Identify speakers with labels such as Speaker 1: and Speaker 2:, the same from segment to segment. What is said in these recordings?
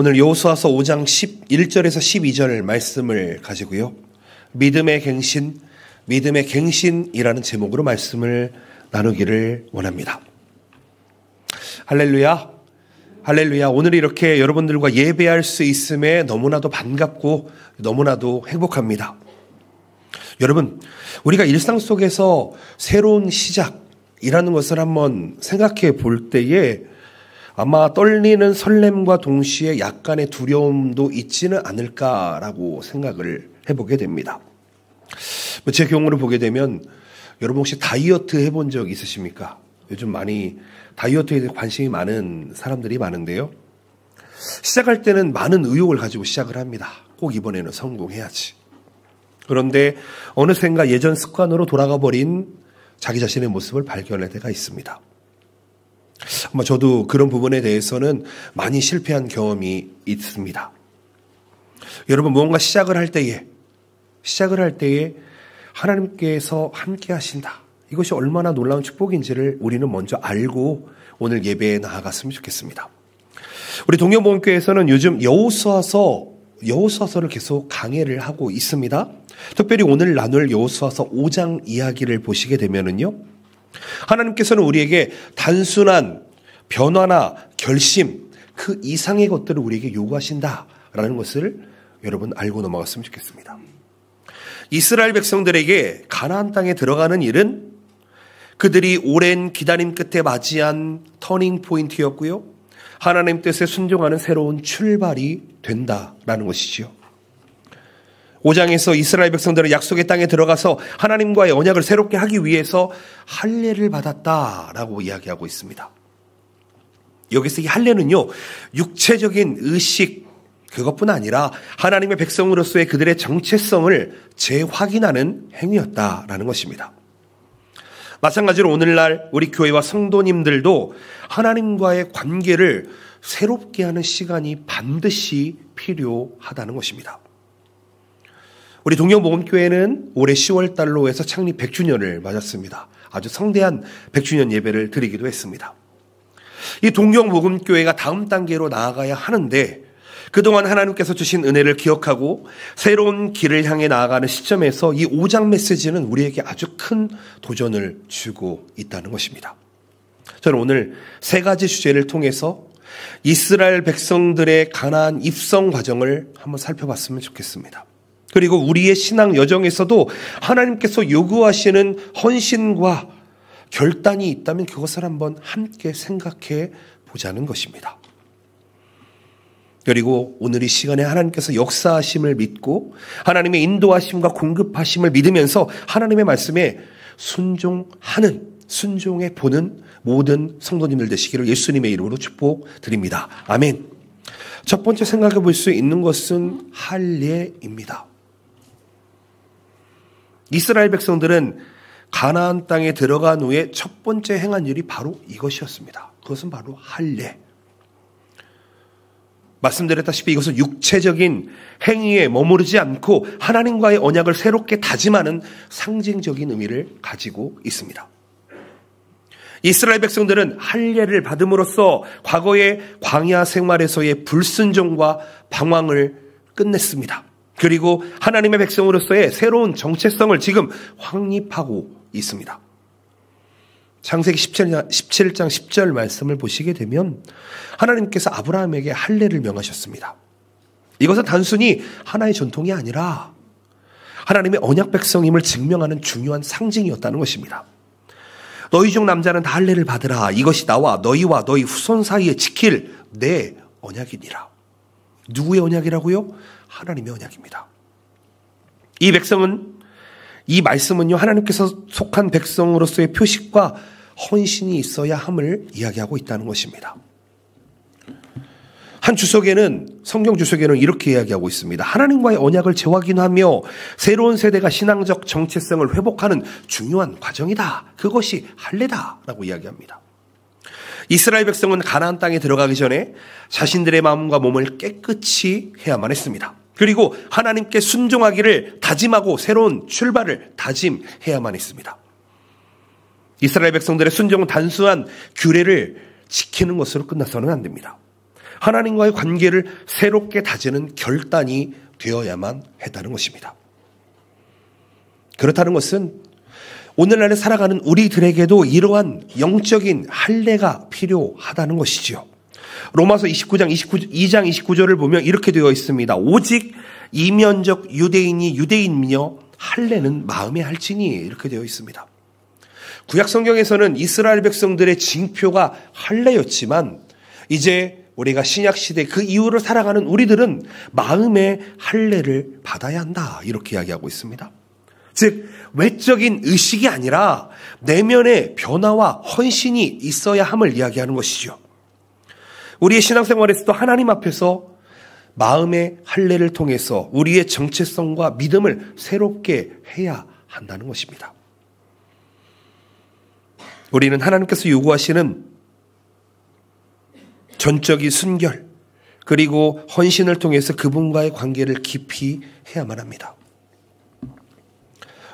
Speaker 1: 오늘 여호수아서 5장 11절에서 12절 말씀을 가지고요. 믿음의 갱신이라는 제목으로 말씀을 나누기를 원합니다. 할렐루야. 할렐루야. 오늘 이렇게 여러분들과 예배할 수 있음에 너무나도 반갑고 너무나도 행복합니다. 여러분, 우리가 일상 속에서 새로운 시작이라는 것을 한번 생각해 볼 때에 아마 떨리는 설렘과 동시에 약간의 두려움도 있지는 않을까라고 생각을 해보게 됩니다. 제 경우를 보게 되면 여러분 혹시 다이어트 해본 적 있으십니까? 요즘 많이 다이어트에 대해 관심이 많은 사람들이 많은데요. 시작할 때는 많은 의욕을 가지고 시작을 합니다. 꼭 이번에는 성공해야지. 그런데 어느샌가 예전 습관으로 돌아가 버린 자기 자신의 모습을 발견할 때가 있습니다. 아마 저도 그런 부분에 대해서는 많이 실패한 경험이 있습니다. 여러분, 무언가 시작을 할 때에 하나님께서 함께 하신다. 이것이 얼마나 놀라운 축복인지를 우리는 먼저 알고 오늘 예배에 나아갔으면 좋겠습니다. 우리 동료모험교회에서는 요즘 여호수아서를 계속 강해를 하고 있습니다. 특별히 오늘 나눌 여호수아서 5장 이야기를 보시게 되면은요, 하나님께서는 우리에게 단순한 변화나 결심, 그 이상의 것들을 우리에게 요구하신다라는 것을 여러분 알고 넘어갔으면 좋겠습니다. 이스라엘 백성들에게 가나안 땅에 들어가는 일은 그들이 오랜 기다림 끝에 맞이한 터닝 포인트였고요. 하나님 뜻에 순종하는 새로운 출발이 된다라는 것이지요. 5장에서 이스라엘 백성들은 약속의 땅에 들어가서 하나님과의 언약을 새롭게 하기 위해서 할례를 받았다라고 이야기하고 있습니다. 여기서 이 할례는요, 육체적인 의식 그것뿐 아니라 하나님의 백성으로서의 그들의 정체성을 재확인하는 행위였다라는 것입니다. 마찬가지로 오늘날 우리 교회와 성도님들도 하나님과의 관계를 새롭게 하는 시간이 반드시 필요하다는 것입니다. 우리 동영모험교회는 올해 10월 달로 해서 창립 100주년을 맞았습니다. 아주 성대한 100주년 예배를 드리기도 했습니다. 이 동영모험교회가 다음 단계로 나아가야 하는데 그동안 하나님께서 주신 은혜를 기억하고 새로운 길을 향해 나아가는 시점에서 이 5장 메시지는 우리에게 아주 큰 도전을 주고 있다는 것입니다. 저는 오늘 세 가지 주제를 통해서 이스라엘 백성들의 가나안 입성 과정을 한번 살펴봤으면 좋겠습니다. 그리고 우리의 신앙 여정에서도 하나님께서 요구하시는 헌신과 결단이 있다면 그것을 한번 함께 생각해 보자는 것입니다. 그리고 오늘 이 시간에 하나님께서 역사하심을 믿고 하나님의 인도하심과 공급하심을 믿으면서 하나님의 말씀에 순종해 보는 모든 성도님들 되시기를 예수님의 이름으로 축복드립니다. 아멘. 첫 번째 생각해 볼 수 있는 것은 할례입니다. 이스라엘 백성들은 가나안 땅에 들어간 후에 첫 번째 행한 일이 바로 이것이었습니다. 그것은 바로 할례. 말씀드렸다시피 이것은 육체적인 행위에 머무르지 않고 하나님과의 언약을 새롭게 다짐하는 상징적인 의미를 가지고 있습니다. 이스라엘 백성들은 할례를 받음으로써 과거의 광야 생활에서의 불순종과 방황을 끝냈습니다. 그리고 하나님의 백성으로서의 새로운 정체성을 지금 확립하고 있습니다. 창세기 17장 10절 말씀을 보시게 되면 하나님께서 아브라함에게 할례를 명하셨습니다. 이것은 단순히 하나의 전통이 아니라 하나님의 언약 백성임을 증명하는 중요한 상징이었다는 것입니다. 너희 중 남자는 다 할례를 받으라. 이것이 나와 너희와 너희 후손 사이에 지킬 내 언약이니라. 누구의 언약이라고요? 하나님의 언약입니다. 이 말씀은요, 하나님께서 속한 백성으로서의 표식과 헌신이 있어야 함을 이야기하고 있다는 것입니다. 한 주석에는, 성경 주석에는 이렇게 이야기하고 있습니다. 하나님과의 언약을 재확인하며 새로운 세대가 신앙적 정체성을 회복하는 중요한 과정이다. 그것이 할례다라고 이야기합니다. 이스라엘 백성은 가나안 땅에 들어가기 전에 자신들의 마음과 몸을 깨끗이 해야만 했습니다. 그리고 하나님께 순종하기를 다짐하고 새로운 출발을 다짐해야만 했습니다. 이스라엘 백성들의 순종은 단순한 규례를 지키는 것으로 끝나서는 안 됩니다. 하나님과의 관계를 새롭게 다지는 결단이 되어야만 했다는 것입니다. 그렇다는 것은 오늘날에 살아가는 우리들에게도 이러한 영적인 할례가 필요하다는 것이지요. 로마서 2장 29절을 보면 이렇게 되어 있습니다. 오직 이면적 유대인이 유대인이며 할례는 마음에 할지니, 이렇게 되어 있습니다. 구약 성경에서는 이스라엘 백성들의 징표가 할례였지만 이제 우리가 신약 시대 그 이후로 살아가는 우리들은 마음의 할례를 받아야 한다, 이렇게 이야기하고 있습니다. 즉 외적인 의식이 아니라 내면의 변화와 헌신이 있어야 함을 이야기하는 것이죠. 우리의 신앙생활에서도 하나님 앞에서 마음의 할례를 통해서 우리의 정체성과 믿음을 새롭게 해야 한다는 것입니다. 우리는 하나님께서 요구하시는 전적인 순결 그리고 헌신을 통해서 그분과의 관계를 깊이 해야만 합니다.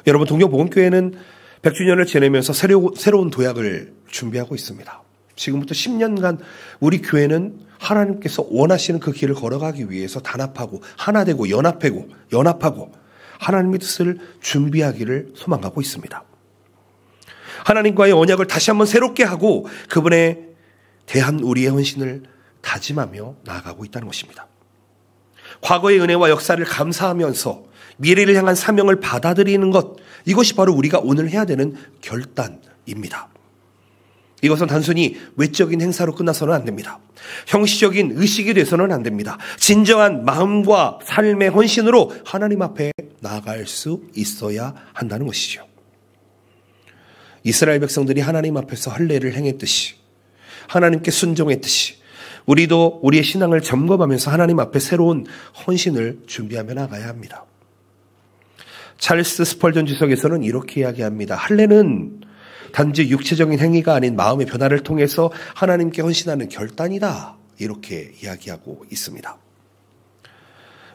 Speaker 1: 여러분, 동교복음교회는 100주년을 지내면서 새로운 도약을 준비하고 있습니다. 지금부터 10년간 우리 교회는 하나님께서 원하시는 그 길을 걸어가기 위해서 단합하고 하나 되고 연합하고 하나님의 뜻을 준비하기를 소망하고 있습니다. 하나님과의 언약을 다시 한번 새롭게 하고 그분에 대한 우리의 헌신을 다짐하며 나아가고 있다는 것입니다. 과거의 은혜와 역사를 감사하면서 미래를 향한 사명을 받아들이는 것, 이것이 바로 우리가 오늘 해야 되는 결단입니다. 이것은 단순히 외적인 행사로 끝나서는 안 됩니다. 형식적인 의식이 돼서는 안 됩니다. 진정한 마음과 삶의 헌신으로 하나님 앞에 나아갈 수 있어야 한다는 것이죠. 이스라엘 백성들이 하나님 앞에서 할례를 행했듯이, 하나님께 순종했듯이 우리도 우리의 신앙을 점검하면서 하나님 앞에 새로운 헌신을 준비하며 나가야 합니다. 찰스 스펄전 주석에서는 이렇게 이야기합니다. 할례는 단지 육체적인 행위가 아닌 마음의 변화를 통해서 하나님께 헌신하는 결단이다, 이렇게 이야기하고 있습니다.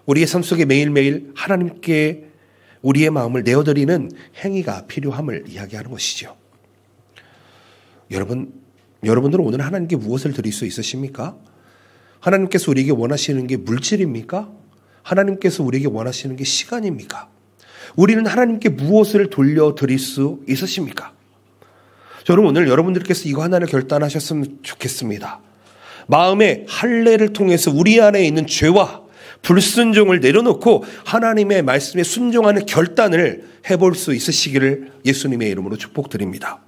Speaker 1: 우리의 삶 속에 매일매일 하나님께 우리의 마음을 내어드리는 행위가 필요함을 이야기하는 것이죠. 여러분들은 오늘 하나님께 무엇을 드릴 수 있으십니까? 하나님께서 우리에게 원하시는 게 물질입니까? 하나님께서 우리에게 원하시는 게 시간입니까? 우리는 하나님께 무엇을 돌려드릴 수 있으십니까? 저는 오늘 여러분들께서 이거 하나를 결단하셨으면 좋겠습니다. 마음의 할례를 통해서 우리 안에 있는 죄와 불순종을 내려놓고 하나님의 말씀에 순종하는 결단을 해볼 수 있으시기를 예수님의 이름으로 축복드립니다.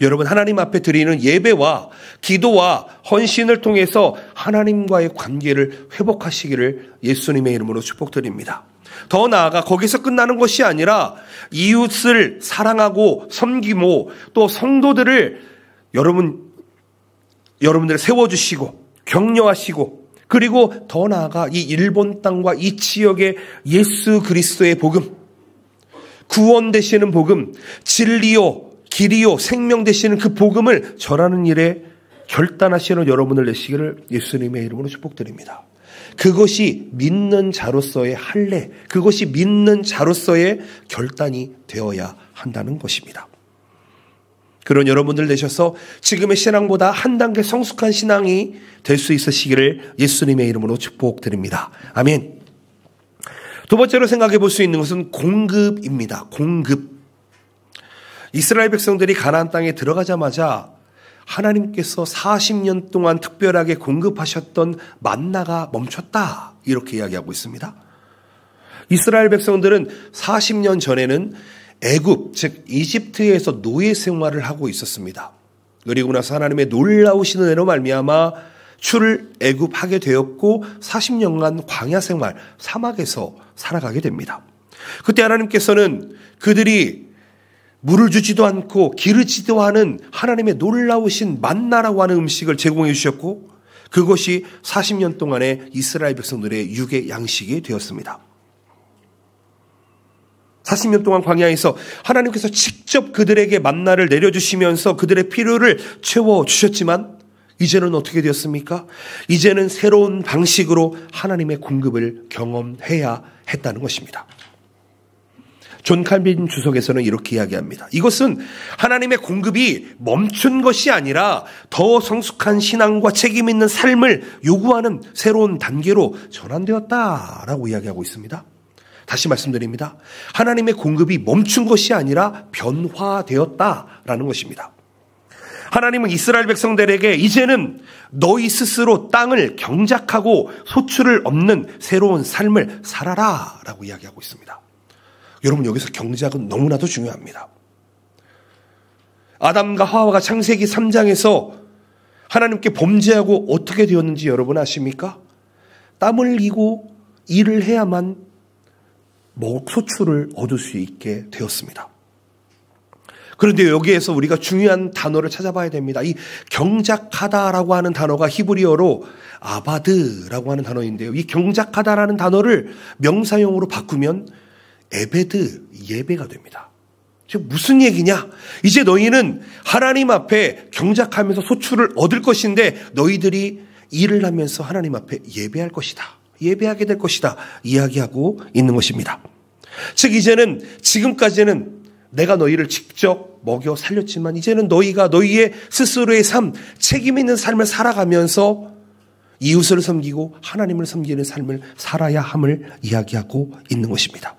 Speaker 1: 여러분, 하나님 앞에 드리는 예배와 기도와 헌신을 통해서 하나님과의 관계를 회복하시기를 예수님의 이름으로 축복드립니다. 더 나아가 거기서 끝나는 것이 아니라 이웃을 사랑하고 섬기고 또 성도들을 여러분들 세워주시고 격려하시고, 그리고 더 나아가 이 일본 땅과 이 지역의 예수 그리스도의 복음, 구원 되시는 복음, 진리요 길이요 생명 되시는 그 복음을 전하는 일에 결단하시는 여러분을 내시기를 예수님의 이름으로 축복드립니다. 그것이 믿는 자로서의 할례, 그것이 믿는 자로서의 결단이 되어야 한다는 것입니다. 그런 여러분들 되셔서 지금의 신앙보다 한 단계 성숙한 신앙이 될 수 있으시기를 예수님의 이름으로 축복드립니다. 아멘. 두 번째로 생각해 볼 수 있는 것은 공급입니다. 공급. 이스라엘 백성들이 가나안 땅에 들어가자마자 하나님께서 40년 동안 특별하게 공급하셨던 만나가 멈췄다, 이렇게 이야기하고 있습니다. 이스라엘 백성들은 40년 전에는 애굽, 즉 이집트에서 노예 생활을 하고 있었습니다. 그리고 나서 하나님의 놀라우신 은혜로 말미암아 출애굽하게 되었고 40년간 광야 생활, 사막에서 살아가게 됩니다. 그때 하나님께서는 그들이 물을 주지도 않고 기르지도 않은 하나님의 놀라우신 만나라고 하는 음식을 제공해 주셨고, 그것이 40년 동안의 이스라엘 백성들의 육의 양식이 되었습니다. 40년 동안 광야에서 하나님께서 직접 그들에게 만나를 내려주시면서 그들의 필요를 채워주셨지만 이제는 어떻게 되었습니까? 이제는 새로운 방식으로 하나님의 공급을 경험해야 했다는 것입니다. 존 칼빈 주석에서는 이렇게 이야기합니다. 이것은 하나님의 공급이 멈춘 것이 아니라 더 성숙한 신앙과 책임 있는 삶을 요구하는 새로운 단계로 전환되었다라고 이야기하고 있습니다. 다시 말씀드립니다. 하나님의 공급이 멈춘 것이 아니라 변화되었다라는 것입니다. 하나님은 이스라엘 백성들에게 이제는 너희 스스로 땅을 경작하고 소출을 얻는 새로운 삶을 살아라 라고 이야기하고 있습니다. 여러분, 여기서 경작은 너무나도 중요합니다. 아담과 하와가 창세기 3장에서 하나님께 범죄하고 어떻게 되었는지 여러분 아십니까? 땀을 흘리고 일을 해야만 소출을 얻을 수 있게 되었습니다. 그런데 여기에서 우리가 중요한 단어를 찾아봐야 됩니다. 이 경작하다라고 하는 단어가 히브리어로 아바드라고 하는 단어인데요. 이 경작하다라는 단어를 명사형으로 바꾸면 에베드, 예배가 됩니다. 즉 무슨 얘기냐? 이제 너희는 하나님 앞에 경작하면서 소출을 얻을 것인데 너희들이 일을 하면서 하나님 앞에 예배할 것이다. 예배하게 될 것이다. 이야기하고 있는 것입니다. 즉 이제는 지금까지는 내가 너희를 직접 먹여 살렸지만 이제는 너희가 너희의 스스로의 삶, 책임 있는 삶을 살아가면서 이웃을 섬기고 하나님을 섬기는 삶을 살아야 함을 이야기하고 있는 것입니다.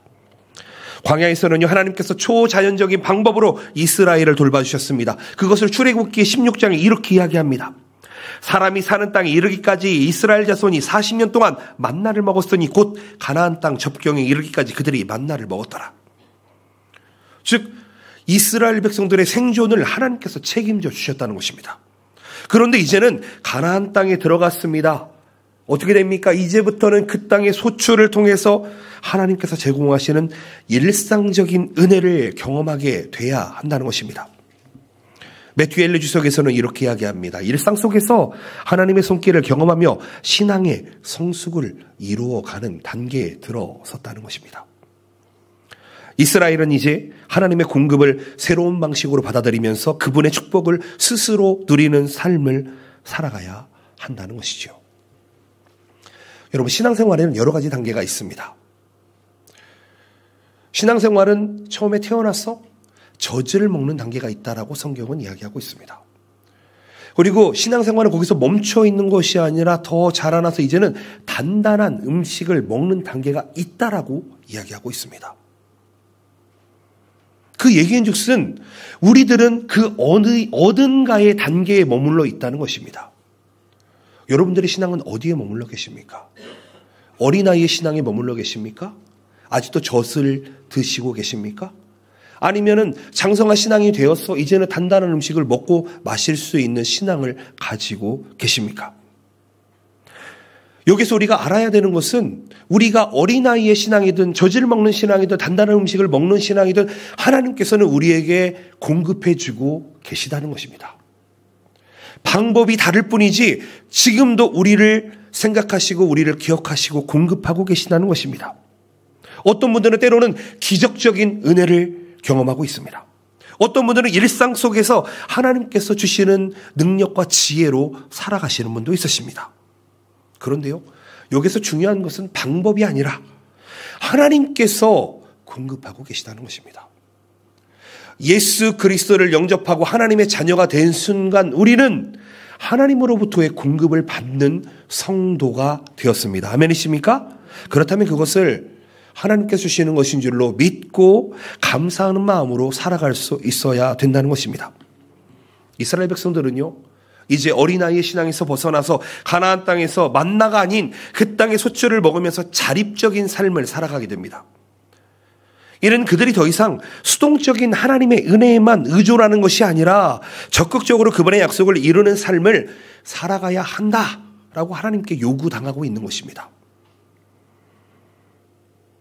Speaker 1: 광야에서는요, 하나님께서 초자연적인 방법으로 이스라엘을 돌봐주셨습니다. 그것을 출애굽기 16장에 이렇게 이야기합니다. 사람이 사는 땅에 이르기까지 이스라엘 자손이 40년 동안 만나를 먹었으니 곧 가나안 땅 접경에 이르기까지 그들이 만나를 먹었더라. 즉 이스라엘 백성들의 생존을 하나님께서 책임져 주셨다는 것입니다. 그런데 이제는 가나안 땅에 들어갔습니다. 어떻게 됩니까? 이제부터는 그 땅의 소출을 통해서 하나님께서 제공하시는 일상적인 은혜를 경험하게 돼야 한다는 것입니다. 매튜 엘리 주석에서는 이렇게 이야기합니다. 일상 속에서 하나님의 손길을 경험하며 신앙의 성숙을 이루어가는 단계에 들어섰다는 것입니다. 이스라엘은 이제 하나님의 공급을 새로운 방식으로 받아들이면서 그분의 축복을 스스로 누리는 삶을 살아가야 한다는 것이죠. 여러분, 신앙생활에는 여러 가지 단계가 있습니다. 신앙생활은 처음에 태어나서 젖을 먹는 단계가 있다라고 성경은 이야기하고 있습니다. 그리고 신앙생활은 거기서 멈춰 있는 것이 아니라 더 자라나서 이제는 단단한 음식을 먹는 단계가 있다라고 이야기하고 있습니다. 그 얘기인즉슨 우리들은 그 어딘가의 단계에 머물러 있다는 것입니다. 여러분들의 신앙은 어디에 머물러 계십니까? 어린아이의 신앙에 머물러 계십니까? 아직도 젖을 드시고 계십니까? 아니면은 장성한 신앙이 되어서 이제는 단단한 음식을 먹고 마실 수 있는 신앙을 가지고 계십니까? 여기서 우리가 알아야 되는 것은 우리가 어린아이의 신앙이든 젖을 먹는 신앙이든 단단한 음식을 먹는 신앙이든 하나님께서는 우리에게 공급해 주고 계시다는 것입니다. 방법이 다를 뿐이지 지금도 우리를 생각하시고 우리를 기억하시고 공급하고 계시다는 것입니다. 어떤 분들은 때로는 기적적인 은혜를 경험하고 있습니다. 어떤 분들은 일상 속에서 하나님께서 주시는 능력과 지혜로 살아가시는 분도 있으십니다. 그런데요, 여기서 중요한 것은 방법이 아니라 하나님께서 공급하고 계시다는 것입니다. 예수 그리스도를 영접하고 하나님의 자녀가 된 순간 우리는 하나님으로부터의 공급을 받는 성도가 되었습니다. 아멘이십니까? 그렇다면 그것을 하나님께서 주시는 것인 줄로 믿고 감사하는 마음으로 살아갈 수 있어야 된다는 것입니다. 이스라엘 백성들은요, 이제 어린아이의 신앙에서 벗어나서 가나안 땅에서 만나가 아닌 그 땅의 소출을 먹으면서 자립적인 삶을 살아가게 됩니다. 이는 그들이 더 이상 수동적인 하나님의 은혜에만 의존하는 것이 아니라 적극적으로 그분의 약속을 이루는 삶을 살아가야 한다라고 하나님께 요구당하고 있는 것입니다.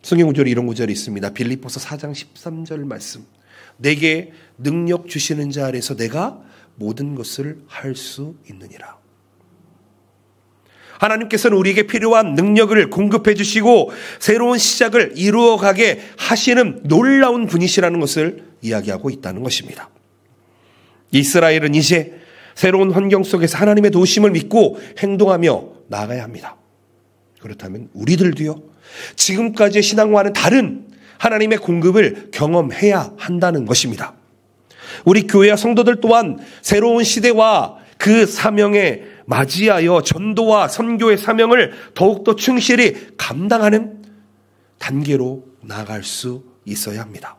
Speaker 1: 성경 구절에 이런 구절이 있습니다. 빌립보서 4장 13절 말씀. 내게 능력 주시는 자 아래서 내가 모든 것을 할 수 있느니라. 하나님께서는 우리에게 필요한 능력을 공급해 주시고 새로운 시작을 이루어가게 하시는 놀라운 분이시라는 것을 이야기하고 있다는 것입니다. 이스라엘은 이제 새로운 환경 속에서 하나님의 도우심을 믿고 행동하며 나아가야 합니다. 그렇다면 우리들도요, 지금까지의 신앙과는 다른 하나님의 공급을 경험해야 한다는 것입니다. 우리 교회와 성도들 또한 새로운 시대와 그 사명에 맞이하여 전도와 선교의 사명을 더욱더 충실히 감당하는 단계로 나아갈 수 있어야 합니다.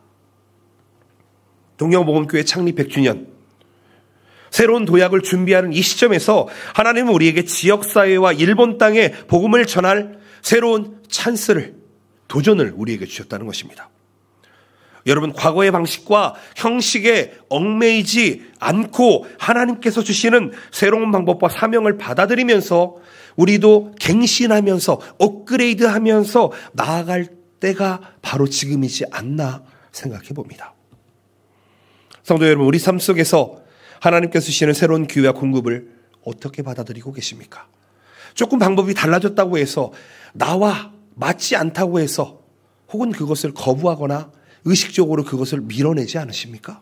Speaker 1: 동영복음교회 창립 100주년, 새로운 도약을 준비하는 이 시점에서 하나님은 우리에게 지역사회와 일본 땅에 복음을 전할 새로운 찬스를, 도전을 우리에게 주셨다는 것입니다. 여러분, 과거의 방식과 형식에 얽매이지 않고 하나님께서 주시는 새로운 방법과 사명을 받아들이면서 우리도 갱신하면서 업그레이드하면서 나아갈 때가 바로 지금이지 않나 생각해 봅니다. 성도 여러분, 우리 삶 속에서 하나님께서 주시는 새로운 기회와 공급을 어떻게 받아들이고 계십니까? 조금 방법이 달라졌다고 해서, 나와 맞지 않다고 해서 혹은 그것을 거부하거나 의식적으로 그것을 밀어내지 않으십니까?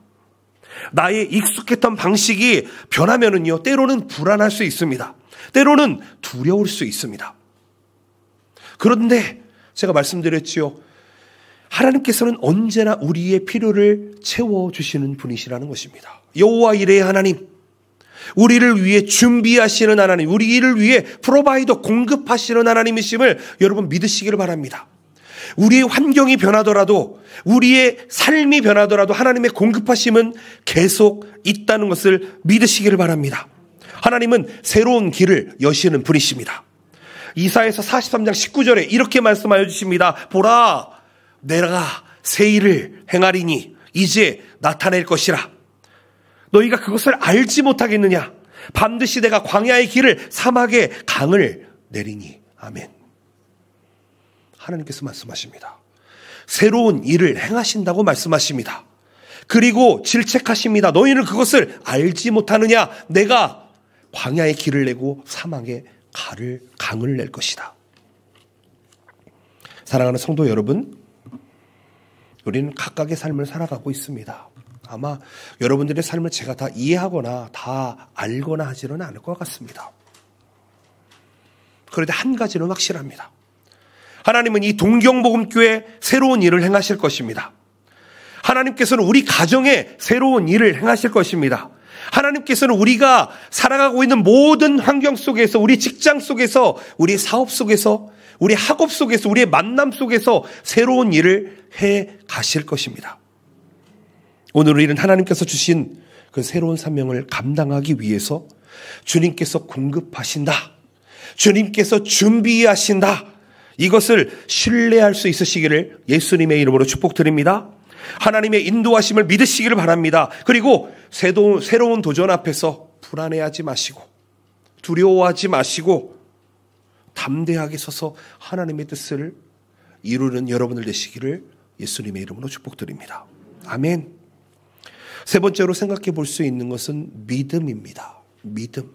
Speaker 1: 나의 익숙했던 방식이 변하면은요, 때로는 불안할 수 있습니다. 때로는 두려울 수 있습니다. 그런데 제가 말씀드렸지요. 하나님께서는 언제나 우리의 필요를 채워주시는 분이시라는 것입니다. 여호와 이레의 하나님, 우리를 위해 준비하시는 하나님, 우리를 위해 프로바이더 공급하시는 하나님이심을 여러분 믿으시기를 바랍니다. 우리의 환경이 변하더라도, 우리의 삶이 변하더라도 하나님의 공급하심은 계속 있다는 것을 믿으시기를 바랍니다. 하나님은 새로운 길을 여시는 분이십니다. 이사야서 43장 19절에 이렇게 말씀하여 주십니다. 보라, 내가 새 일을 행하리니 이제 나타낼 것이라. 너희가 그것을 알지 못하겠느냐? 반드시 내가 광야의 길을, 사막의 강을 내리니. 아멘. 하나님께서 말씀하십니다. 새로운 일을 행하신다고 말씀하십니다. 그리고 질책하십니다. 너희는 그것을 알지 못하느냐? 내가 광야의 길을 내고 사막의 강을 낼 것이다. 사랑하는 성도 여러분, 우리는 각각의 삶을 살아가고 있습니다. 아마 여러분들의 삶을 제가 다 이해하거나 다 알거나 하지는 않을 것 같습니다. 그런데 한 가지는 확실합니다. 하나님은 이 동경복음교회 새로운 일을 행하실 것입니다. 하나님께서는 우리 가정에 새로운 일을 행하실 것입니다. 하나님께서는 우리가 살아가고 있는 모든 환경 속에서, 우리 직장 속에서, 우리 사업 속에서, 우리 학업 속에서, 우리의 만남 속에서 새로운 일을 해 가실 것입니다. 오늘 우리는 하나님께서 주신 그 새로운 사명을 감당하기 위해서 주님께서 공급하신다, 주님께서 준비하신다, 이것을 신뢰할 수 있으시기를 예수님의 이름으로 축복드립니다. 하나님의 인도하심을 믿으시기를 바랍니다. 그리고 새로운 도전 앞에서 불안해하지 마시고, 두려워하지 마시고, 담대하게 서서 하나님의 뜻을 이루는 여러분들 되시기를 예수님의 이름으로 축복드립니다. 아멘. 세 번째로 생각해 볼 수 있는 것은 믿음입니다. 믿음.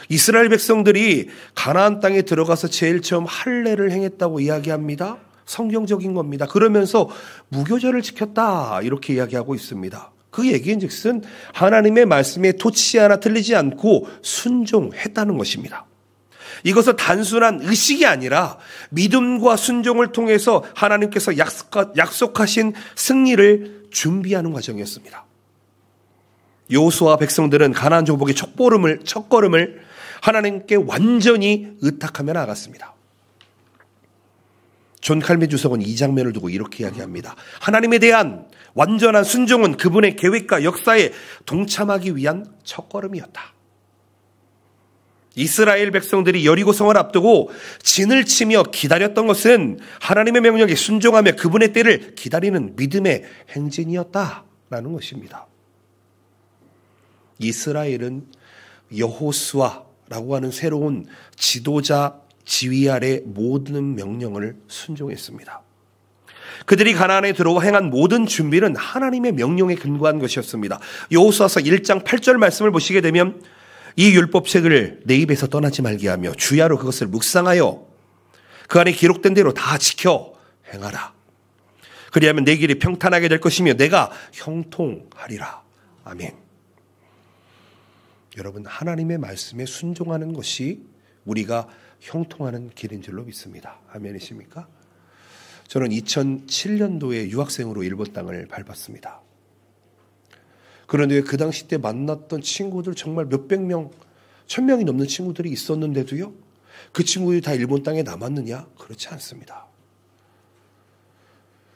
Speaker 1: 이스라엘 백성들이 가나안 땅에 들어가서 제일 처음 할례를 행했다고 이야기합니다. 성경적인 겁니다. 그러면서 무교절을 지켰다, 이렇게 이야기하고 있습니다. 그 얘기인즉슨 하나님의 말씀에 토치 하나 틀리지 않고 순종했다는 것입니다. 이것은 단순한 의식이 아니라 믿음과 순종을 통해서 하나님께서 약속하신 승리를 준비하는 과정이었습니다. 여호수아와 백성들은 가나안 정복의 첫걸음을 하나님께 완전히 의탁하며 나아갔습니다. 존 칼빈 주석은 이 장면을 두고 이렇게 이야기합니다. 하나님에 대한 완전한 순종은 그분의 계획과 역사에 동참하기 위한 첫걸음이었다. 이스라엘 백성들이 여리고성을 앞두고 진을 치며 기다렸던 것은 하나님의 명령에 순종하며 그분의 때를 기다리는 믿음의 행진이었다라는 것입니다. 이스라엘은 여호수아라고 하는 새로운 지도자 지휘 아래 모든 명령을 순종했습니다. 그들이 가나안에 들어와 행한 모든 준비는 하나님의 명령에 근거한 것이었습니다. 여호수아서 1장 8절 말씀을 보시게 되면 이 율법책을 내 입에서 떠나지 말게 하며 주야로 그것을 묵상하여 그 안에 기록된 대로 다 지켜 행하라. 그리하면 내 길이 평탄하게 될 것이며 내가 형통하리라. 아멘. 여러분, 하나님의 말씀에 순종하는 것이 우리가 형통하는 길인 줄로 믿습니다. 아멘이십니까? 저는 2007년도에 유학생으로 일본 땅을 밟았습니다. 그런데 그 당시 때 만났던 친구들 정말 몇백 명, 1000명이 넘는 친구들이 있었는데도요, 그 친구들이 다 일본 땅에 남았느냐? 그렇지 않습니다.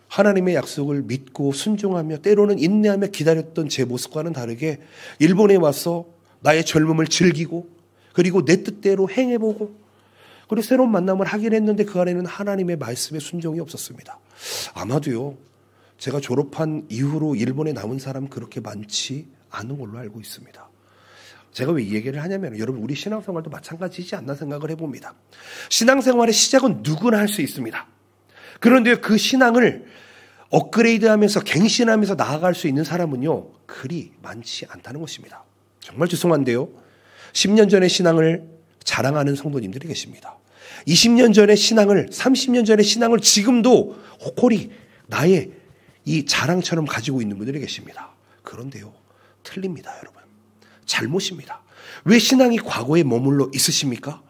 Speaker 1: 하나님의 약속을 믿고 순종하며 때로는 인내하며 기다렸던 제 모습과는 다르게 일본에 와서 나의 젊음을 즐기고 그리고 내 뜻대로 행해보고 그리고 새로운 만남을 하긴 했는데 그 안에는 하나님의 말씀에 순종이 없었습니다. 아마도요, 제가 졸업한 이후로 일본에 남은 사람 그렇게 많지 않은 걸로 알고 있습니다. 제가 왜 이 얘기를 하냐면 여러분, 우리 신앙생활도 마찬가지지 않나 생각을 해봅니다. 신앙생활의 시작은 누구나 할 수 있습니다. 그런데 그 신앙을 업그레이드하면서 갱신하면서 나아갈 수 있는 사람은요, 그리 많지 않다는 것입니다. 정말 죄송한데요, 10년 전의 신앙을 자랑하는 성도님들이 계십니다. 20년 전의 신앙을, 30년 전의 신앙을 지금도 호콜이 나의 이 자랑처럼 가지고 있는 분들이 계십니다. 그런데요, 틀립니다, 여러분. 잘못입니다. 왜 신앙이 과거에 머물러 있으십니까?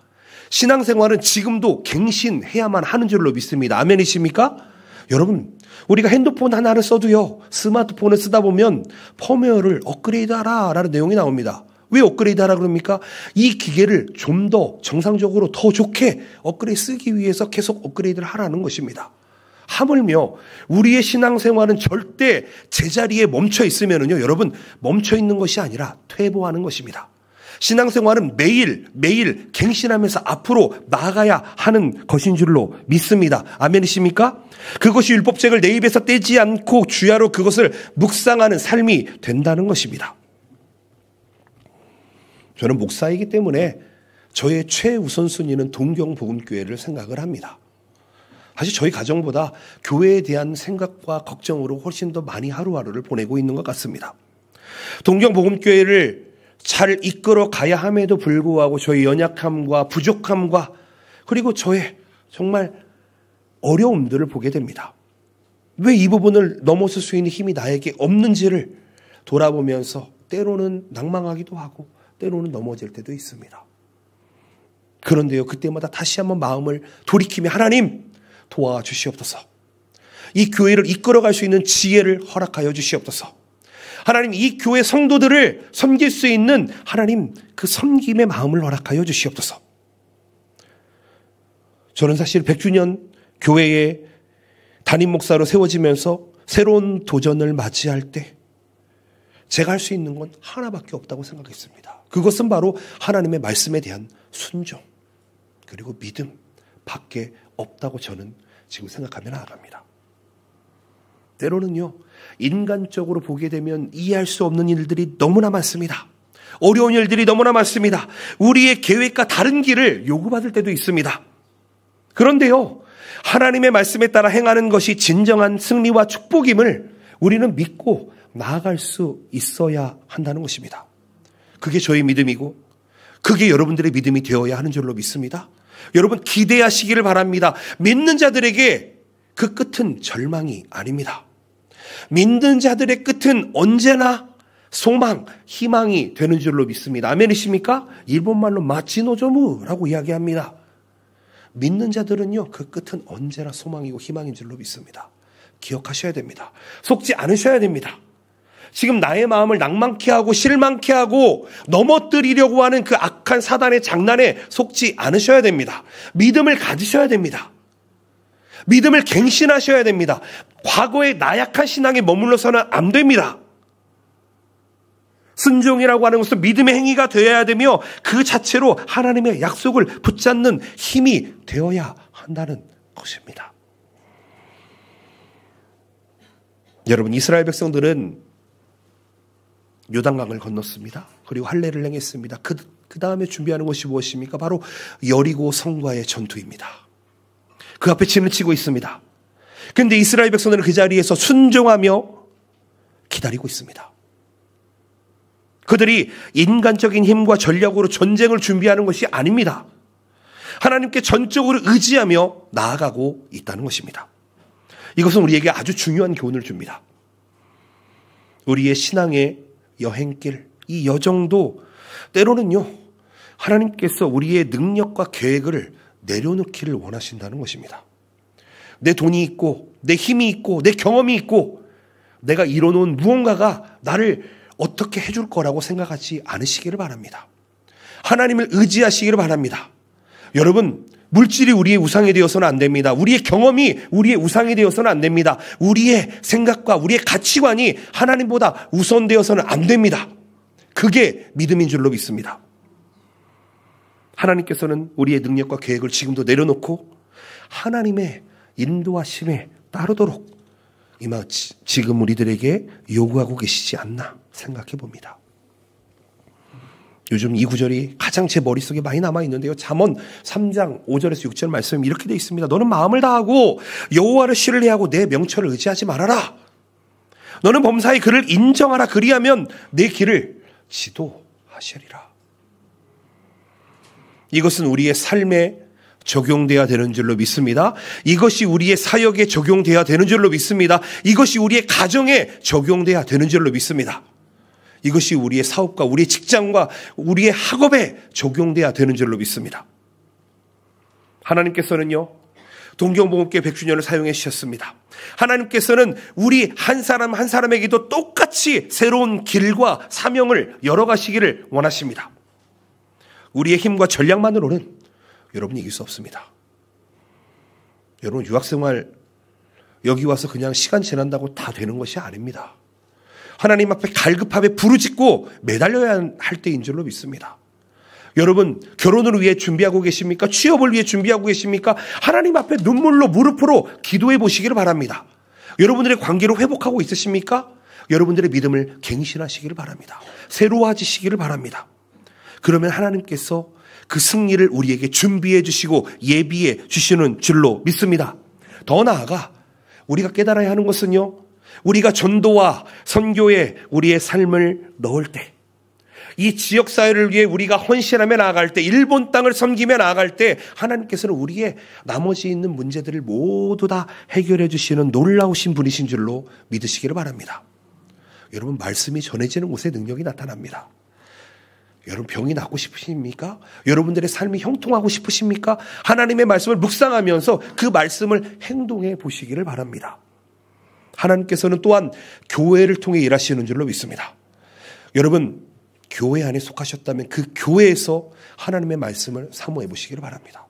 Speaker 1: 신앙생활은 지금도 갱신해야만 하는 줄로 믿습니다. 아멘이십니까? 여러분, 우리가 핸드폰 하나를 써도요, 스마트폰을 쓰다 보면 펌웨어를 업그레이드하라 라는 내용이 나옵니다. 왜 업그레이드하라 그럽니까? 이 기계를 좀 더 정상적으로 더 좋게 업그레이드 쓰기 위해서 계속 업그레이드를 하라는 것입니다. 하물며 우리의 신앙생활은 절대 제자리에 멈춰 있으면요, 여러분, 멈춰 있는 것이 아니라 퇴보하는 것입니다. 신앙생활은 매일 갱신하면서 앞으로 나아가야 하는 것인 줄로 믿습니다. 아멘이십니까? 그것이 율법책을 내 입에서 떼지 않고 주야로 그것을 묵상하는 삶이 된다는 것입니다. 저는 목사이기 때문에 저의 최우선순위는 동경복음교회를 생각을 합니다. 사실 저희 가정보다 교회에 대한 생각과 걱정으로 훨씬 더 많이 하루하루를 보내고 있는 것 같습니다. 동경복음교회를 잘 이끌어 가야 함에도 불구하고 저의 연약함과 부족함과 그리고 저의 정말 어려움들을 보게 됩니다. 왜 이 부분을 넘어설 수 있는 힘이 나에게 없는지를 돌아보면서 때로는 낭망하기도 하고 때로는 넘어질 때도 있습니다. 그런데요, 그때마다 다시 한번 마음을 돌이키며 하나님 도와주시옵소서. 이 교회를 이끌어갈 수 있는 지혜를 허락하여 주시옵소서. 하나님, 이 교회 성도들을 섬길 수 있는 하나님 그 섬김의 마음을 허락하여 주시옵소서. 저는 사실 100주년 교회의 담임 목사로 세워지면서 새로운 도전을 맞이할 때 제가 할 수 있는 건 하나밖에 없다고 생각했습니다. 그것은 바로 하나님의 말씀에 대한 순종 그리고 믿음 밖에 없다고 저는 지금 생각하며 나아갑니다. 때로는요, 인간적으로 보게 되면 이해할 수 없는 일들이 너무나 많습니다. 어려운 일들이 너무나 많습니다. 우리의 계획과 다른 길을 요구받을 때도 있습니다. 그런데요, 하나님의 말씀에 따라 행하는 것이 진정한 승리와 축복임을 우리는 믿고 나아갈 수 있어야 한다는 것입니다. 그게 저의 믿음이고 그게 여러분들의 믿음이 되어야 하는 줄로 믿습니다. 여러분, 기대하시기를 바랍니다. 믿는 자들에게 그 끝은 절망이 아닙니다. 믿는 자들의 끝은 언제나 소망, 희망이 되는 줄로 믿습니다. 아멘이십니까? 일본말로 마치노조무라고 이야기합니다. 믿는 자들은요, 그 끝은 언제나 소망이고 희망인 줄로 믿습니다. 기억하셔야 됩니다. 속지 않으셔야 됩니다. 지금 나의 마음을 낭만케 하고 실망케 하고 넘어뜨리려고 하는 그 악한 사단의 장난에 속지 않으셔야 됩니다. 믿음을 가지셔야 됩니다. 믿음을 갱신하셔야 됩니다. 과거의 나약한 신앙에 머물러서는 안 됩니다. 순종이라고 하는 것은 믿음의 행위가 되어야 되며 그 자체로 하나님의 약속을 붙잡는 힘이 되어야 한다는 것입니다. 여러분, 이스라엘 백성들은 요단강을 건넜습니다. 그리고 할례를 행했습니다. 그 다음에 준비하는 것이 무엇입니까? 바로 여리고 성과의 전투입니다. 그 앞에 진을 치고 있습니다. 그런데 이스라엘 백성들은 그 자리에서 순종하며 기다리고 있습니다. 그들이 인간적인 힘과 전략으로 전쟁을 준비하는 것이 아닙니다. 하나님께 전적으로 의지하며 나아가고 있다는 것입니다. 이것은 우리에게 아주 중요한 교훈을 줍니다. 우리의 신앙의 여행길, 이 여정도 때로는요, 하나님께서 우리의 능력과 계획을 내려놓기를 원하신다는 것입니다. 내 돈이 있고 내 힘이 있고 내 경험이 있고 내가 이뤄놓은 무언가가 나를 어떻게 해줄 거라고 생각하지 않으시기를 바랍니다. 하나님을 의지하시기를 바랍니다. 여러분, 물질이 우리의 우상이 되어서는 안 됩니다. 우리의 경험이 우리의 우상이 되어서는 안 됩니다. 우리의 생각과 우리의 가치관이 하나님보다 우선되어서는 안 됩니다. 그게 믿음인 줄로 믿습니다. 하나님께서는 우리의 능력과 계획을 지금도 내려놓고 하나님의 인도하심에 따르도록 지금 우리들에게 요구하고 계시지 않나 생각해 봅니다. 요즘 이 구절이 가장 제 머릿속에 많이 남아있는데요. 잠언 3장 5절에서 6절 말씀이 이렇게 되어 있습니다. 너는 마음을 다하고 여호와를 신뢰하고 내 명철을 의지하지 말아라. 너는 범사의 그를 인정하라. 그리하면 내 길을 지도하시리라. 이것은 우리의 삶에 적용돼야 되는 줄로 믿습니다. 이것이 우리의 사역에 적용돼야 되는 줄로 믿습니다. 이것이 우리의 가정에 적용돼야 되는 줄로 믿습니다. 이것이 우리의 사업과 우리의 직장과 우리의 학업에 적용돼야 되는 줄로 믿습니다. 하나님께서는요, 동경복음교회 100주년을 사용해 주셨습니다. 하나님께서는 우리 한 사람 한 사람에게도 똑같이 새로운 길과 사명을 열어가시기를 원하십니다. 우리의 힘과 전략만으로는 여러분 이길 수 없습니다. 여러분 유학생활 여기 와서 그냥 시간 지난다고 다 되는 것이 아닙니다. 하나님 앞에 갈급하게 부르짖고 매달려야 할 때인 줄로 믿습니다. 여러분 결혼을 위해 준비하고 계십니까? 취업을 위해 준비하고 계십니까? 하나님 앞에 눈물로 무릎으로 기도해 보시기를 바랍니다. 여러분들의 관계를 회복하고 있으십니까? 여러분들의 믿음을 갱신하시기를 바랍니다. 새로워지시기를 바랍니다. 그러면 하나님께서 그 승리를 우리에게 준비해 주시고 예비해 주시는 줄로 믿습니다. 더 나아가 우리가 깨달아야 하는 것은요, 우리가 전도와 선교에 우리의 삶을 넣을 때, 이 지역사회를 위해 우리가 헌신하며 나아갈 때, 일본 땅을 섬기며 나아갈 때 하나님께서는 우리의 나머지 있는 문제들을 모두 다 해결해 주시는 놀라우신 분이신 줄로 믿으시기를 바랍니다. 여러분 말씀이 전해지는 곳에 능력이 나타납니다. 여러분 병이 낫고 싶으십니까? 여러분들의 삶이 형통하고 싶으십니까? 하나님의 말씀을 묵상하면서 그 말씀을 행동해 보시기를 바랍니다. 하나님께서는 또한 교회를 통해 일하시는 줄로 믿습니다. 여러분 교회 안에 속하셨다면 그 교회에서 하나님의 말씀을 사모해 보시기를 바랍니다.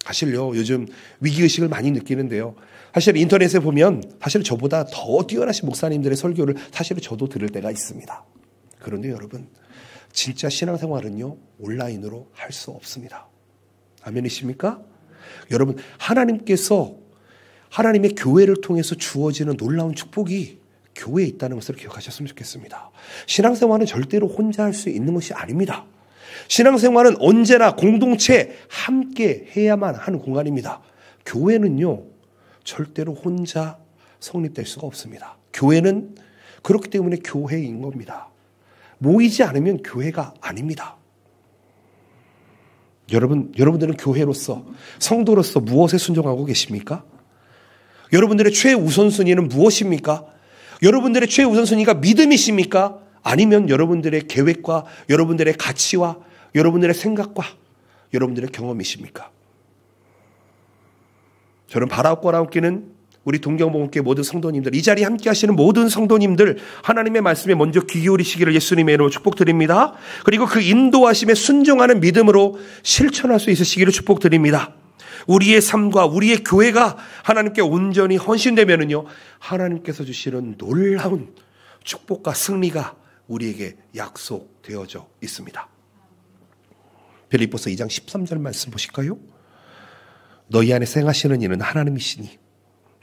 Speaker 1: 사실요 요즘 위기의식을 많이 느끼는데요. 사실 인터넷에 보면 사실 저보다 더 뛰어나신 목사님들의 설교를 사실은 저도 들을 때가 있습니다. 그런데 여러분 진짜 신앙생활은요 온라인으로 할 수 없습니다. 아멘이십니까? 여러분 하나님께서 하나님의 교회를 통해서 주어지는 놀라운 축복이 교회에 있다는 것을 기억하셨으면 좋겠습니다. 신앙생활은 절대로 혼자 할 수 있는 것이 아닙니다. 신앙생활은 언제나 공동체 함께 해야만 하는 공간입니다. 교회는요 절대로 혼자 성립될 수가 없습니다. 교회는 그렇기 때문에 교회인 겁니다. 모이지 않으면 교회가 아닙니다. 여러분들은 교회로서 성도로서 무엇에 순종하고 계십니까? 여러분들의 최우선순위는 무엇입니까? 여러분들의 최우선순위가 믿음이십니까? 아니면 여러분들의 계획과 여러분들의 가치와 여러분들의 생각과 여러분들의 경험이십니까? 저는 바라옵고 나옵기는 우리 동경복음교회 모든 성도님들, 이 자리에 함께 하시는 모든 성도님들 하나님의 말씀에 먼저 귀 기울이시기를 예수님의 이름으로 축복드립니다. 그리고 그 인도하심에 순종하는 믿음으로 실천할 수 있으시기를 축복드립니다. 우리의 삶과 우리의 교회가 하나님께 온전히 헌신되면은요 하나님께서 주시는 놀라운 축복과 승리가 우리에게 약속되어져 있습니다. 빌립보서 2장 13절 말씀 보실까요? 너희 안에 행하시는 이는 하나님이시니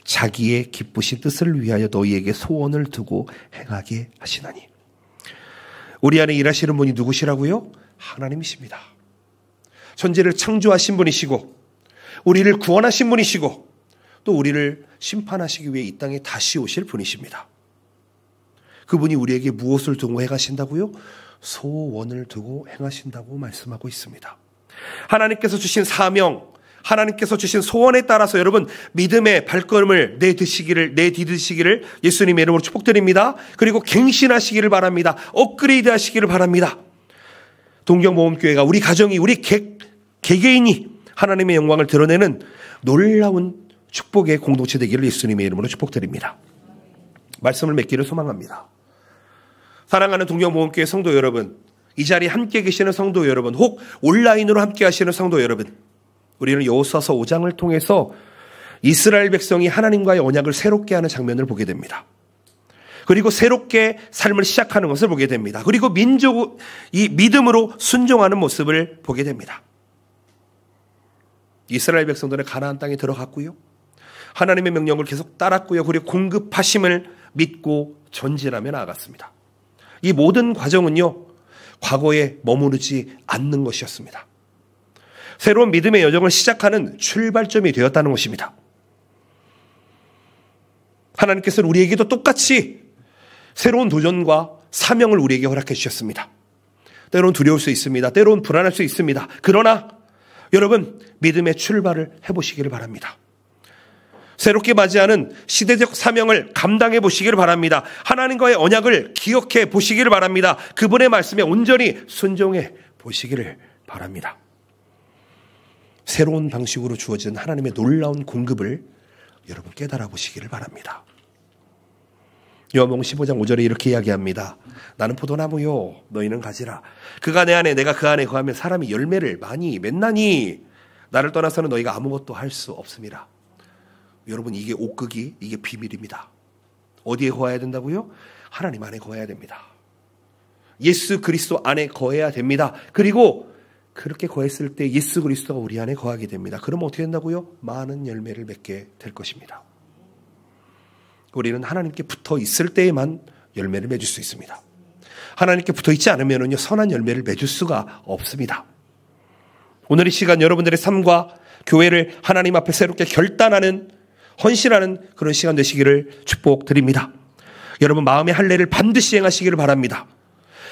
Speaker 1: 자기의 기쁘신 뜻을 위하여 너희에게 소원을 두고 행하게 하시나니. 우리 안에 일하시는 분이 누구시라고요? 하나님이십니다. 천지를 창조하신 분이시고 우리를 구원하신 분이시고 또 우리를 심판하시기 위해 이 땅에 다시 오실 분이십니다. 그분이 우리에게 무엇을 두고 행하신다고요? 소원을 두고 행하신다고 말씀하고 있습니다. 하나님께서 주신 사명, 하나님께서 주신 소원에 따라서 여러분 믿음의 발걸음을 내디디시기를 예수님의 이름으로 축복드립니다. 그리고 갱신하시기를 바랍니다. 업그레이드 하시기를 바랍니다. 동경복음교회가 우리 가정이 우리 개개인이 하나님의 영광을 드러내는 놀라운 축복의 공동체 되기를 예수님의 이름으로 축복드립니다. 말씀을 맺기를 소망합니다. 사랑하는 동경보험교회 성도 여러분, 이 자리에 함께 계시는 성도 여러분, 혹 온라인으로 함께 하시는 성도 여러분, 우리는 여호수아서 5장을 통해서 이스라엘 백성이 하나님과의 언약을 새롭게 하는 장면을 보게 됩니다. 그리고 새롭게 삶을 시작하는 것을 보게 됩니다. 그리고 이 믿음으로 순종하는 모습을 보게 됩니다. 이스라엘 백성들은 가나안 땅에 들어갔고요. 하나님의 명령을 계속 따랐고요. 그리고 공급하심을 믿고 전진하며 나아갔습니다. 이 모든 과정은요, 과거에 머무르지 않는 것이었습니다. 새로운 믿음의 여정을 시작하는 출발점이 되었다는 것입니다. 하나님께서는 우리에게도 똑같이 새로운 도전과 사명을 우리에게 허락해 주셨습니다. 때로는 두려울 수 있습니다. 때로는 불안할 수 있습니다. 그러나 여러분, 믿음의 출발을 해보시기를 바랍니다. 새롭게 맞이하는 시대적 사명을 감당해 보시기를 바랍니다. 하나님과의 언약을 기억해 보시기를 바랍니다. 그분의 말씀에 온전히 순종해 보시기를 바랍니다. 새로운 방식으로 주어진 하나님의 놀라운 공급을 여러분 깨달아 보시기를 바랍니다. 요한복음 15장 5절에 이렇게 이야기합니다. 나는 포도나무요, 너희는 가지라. 그가 내 안에, 내가 그 안에 거하면 사람이 열매를 많이 맺나니 나를 떠나서는 너희가 아무것도 할 수 없습니다. 여러분, 이게 옥극이, 이게 비밀입니다. 어디에 거해야 된다고요? 하나님 안에 거해야 됩니다. 예수 그리스도 안에 거해야 됩니다. 그리고 그렇게 거했을 때 예수 그리스도가 우리 안에 거하게 됩니다. 그러면 어떻게 된다고요? 많은 열매를 맺게 될 것입니다. 우리는 하나님께 붙어 있을 때에만 열매를 맺을 수 있습니다. 하나님께 붙어 있지 않으면요, 선한 열매를 맺을 수가 없습니다. 오늘 이 시간 여러분들의 삶과 교회를 하나님 앞에 새롭게 결단하는, 헌신하는 그런 시간 되시기를 축복드립니다. 여러분, 마음의 할례를 반드시 행하시기를 바랍니다.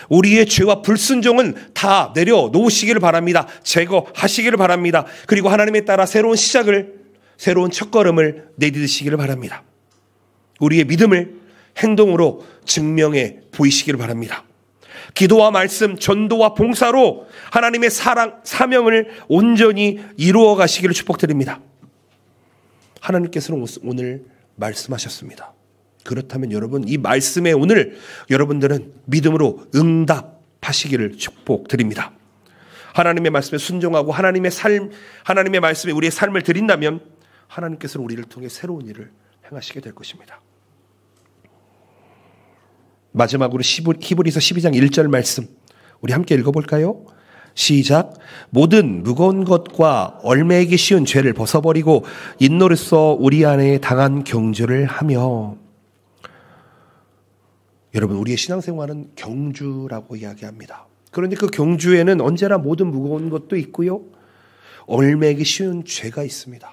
Speaker 1: 우리의 죄와 불순종은 다 내려놓으시기를 바랍니다. 제거하시기를 바랍니다. 그리고 하나님에 따라 새로운 시작을, 새로운 첫걸음을 내딛으시기를 바랍니다. 우리의 믿음을 행동으로 증명해 보이시기를 바랍니다. 기도와 말씀, 전도와 봉사로 하나님의 사랑, 사명을 온전히 이루어 가시기를 축복드립니다. 하나님께서는 오늘 말씀하셨습니다. 그렇다면 여러분, 이 말씀에 오늘 여러분들은 믿음으로 응답하시기를 축복드립니다. 하나님의 말씀에 순종하고 하나님의 삶, 하나님의 말씀에 우리의 삶을 드린다면 하나님께서는 우리를 통해 새로운 일을 행하시게 될 것입니다. 마지막으로 히브리서 12장 1절 말씀 우리 함께 읽어볼까요? 시작. 모든 무거운 것과 얼매이기 쉬운 죄를 벗어버리고 인노로서 우리 안에 당한 경주를 하며. 여러분, 우리의 신앙생활은 경주라고 이야기합니다. 그런데 그 경주에는 언제나 모든 무거운 것도 있고요, 얼매이기 쉬운 죄가 있습니다.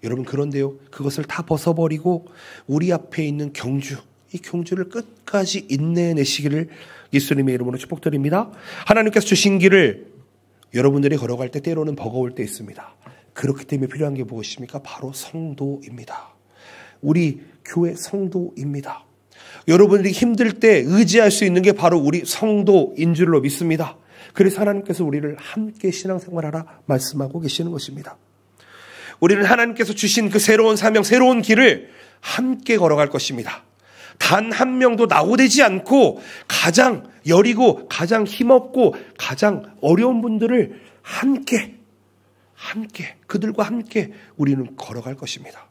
Speaker 1: 여러분, 그런데요, 그것을 다 벗어버리고 우리 앞에 있는 경주, 이 경주를 끝까지 인내내시기를 예수님의 이름으로 축복드립니다. 하나님께서 주신 길을 여러분들이 걸어갈 때 때로는 버거울 때 있습니다. 그렇기 때문에 필요한 게 무엇입니까? 바로 성도입니다. 우리 교회 성도입니다. 여러분들이 힘들 때 의지할 수 있는 게 바로 우리 성도인 줄로 믿습니다. 그래서 하나님께서 우리를 함께 신앙생활하라 말씀하고 계시는 것입니다. 우리는 하나님께서 주신 그 새로운 사명, 새로운 길을 함께 걸어갈 것입니다. 단 한 명도 낙오되지 않고 가장 여리고 가장 힘없고 가장 어려운 분들을 함께 그들과 함께 우리는 걸어갈 것입니다.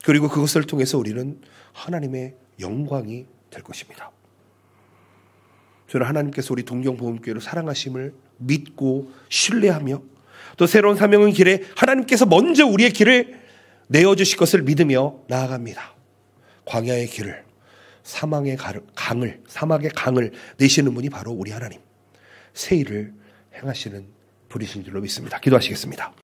Speaker 1: 그리고 그것을 통해서 우리는 하나님의 영광이 될 것입니다. 저는 하나님께서 우리 동경보험교회를 사랑하심을 믿고 신뢰하며 또 새로운 사명의 길에 하나님께서 먼저 우리의 길을 내어주실 것을 믿으며 나아갑니다. 광야의 길을, 사막의 강을 내시는 분이 바로 우리 하나님, 새 일을 행하시는 분이신 줄로 믿습니다. 기도하시겠습니다.